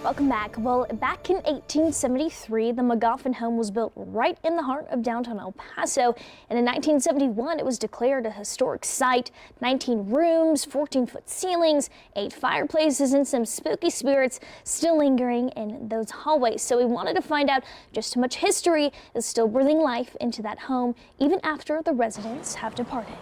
Welcome back. Well, back in 1873, the Magoffin home was built right in the heart of downtown El Paso. And in 1971, it was declared a historic site. 19 rooms, 14-foot ceilings, 8 fireplaces, and some spooky spirits still lingering in those hallways. So we wanted to find out just how much history is still breathing life into that home, even after the residents have departed.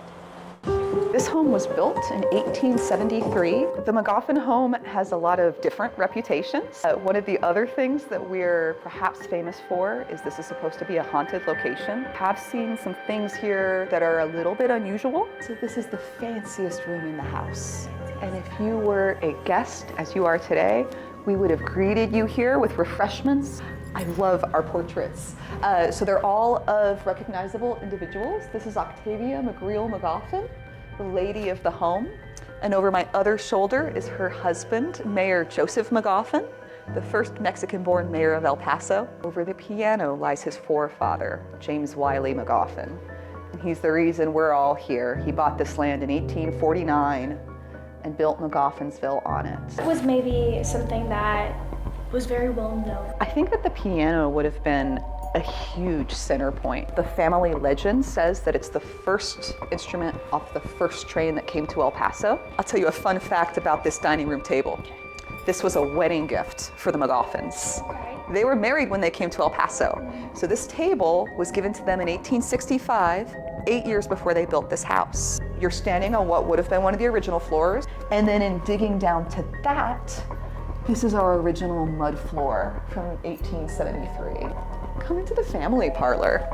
This home was built in 1873. The Magoffin home has a lot of different reputations. One of the other things that we're perhaps famous for is this is supposed to be a haunted location. Have seen some things here that are a little bit unusual. So this is the fanciest room in the house. And if you were a guest, as you are today, we would have greeted you here with refreshments. I love our portraits. So they're all of recognizable individuals. This is Octavia Magoffin, the lady of the home. And over my other shoulder is her husband, Mayor Joseph Magoffin, the first Mexican-born mayor of El Paso. Over the piano lies his forefather, James Wiley Magoffin. And he's the reason we're all here. He bought this land in 1849 and built Magoffinsville on it. It was maybe something that was very well known. I think that the piano would have been a huge center point. The family legend says that it's the first instrument off the first train that came to El Paso. I'll tell you a fun fact about this dining room table. This was a wedding gift for the Magoffins. They were married when they came to El Paso. So this table was given to them in 1865, 8 years before they built this house. You're standing on what would have been one of the original floors, and then in digging down to that, this is our original mud floor from 1873. Come into the family parlor.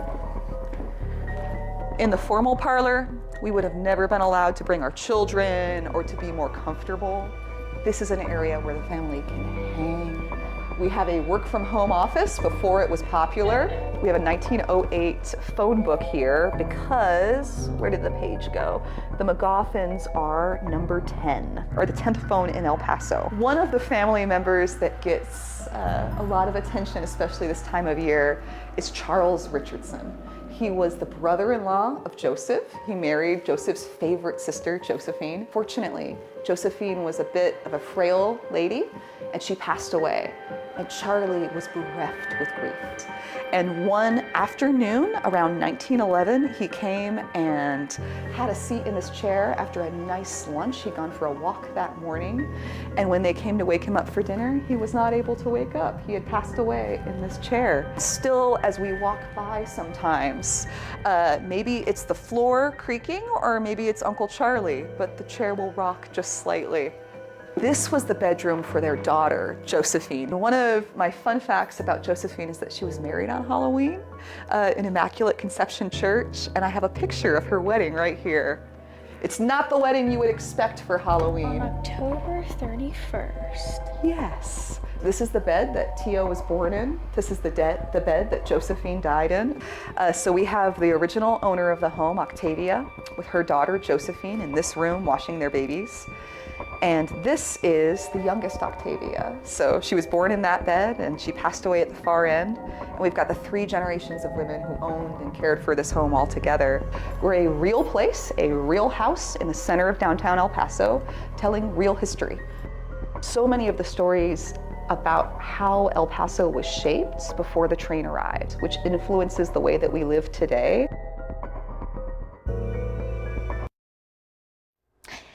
In the formal parlor, we would have never been allowed to bring our children or to be more comfortable. This is an area where the family can hang. We have a work from home office before it was popular. We have a 1908 phone book here because, where did the page go? The Magoffins are number 10, or the 10th phone in El Paso. One of the family members that gets a lot of attention, especially this time of year, is Charles Richardson. He was the brother-in-law of Joseph. He married Joseph's favorite sister, Josephine. Fortunately, Josephine was a bit of a frail lady, and she passed away. And Charlie was bereft with grief. And one afternoon, around 1911, he came and had a seat in this chair after a nice lunch. He'd gone for a walk that morning. And when they came to wake him up for dinner, he was not able to wake up. He had passed away in this chair. Still, as we walk by sometimes, maybe it's the floor creaking or maybe it's Uncle Charlie, but the chair will rock just slightly. This was the bedroom for their daughter, Josephine. One of my fun facts about Josephine is that she was married on Halloween in Immaculate Conception Church, and I have a picture of her wedding right here. It's not the wedding you would expect for Halloween. On October 31st. Yes. This is the bed that Tio was born in. This is the bed that Josephine died in. So we have the original owner of the home, Octavia, with her daughter, Josephine, in this room washing their babies. And this is the youngest Octavia. So she was born in that bed and she passed away at the far end. And we've got the 3 generations of women who owned and cared for this home all together. We're a real place, a real house in the center of downtown El Paso, telling real history. So many of the stories about how El Paso was shaped before the train arrived, which influences the way that we live today.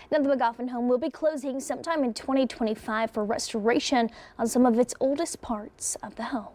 Now, the Magoffin home will be closing sometime in 2025 for restoration on some of its oldest parts of the home.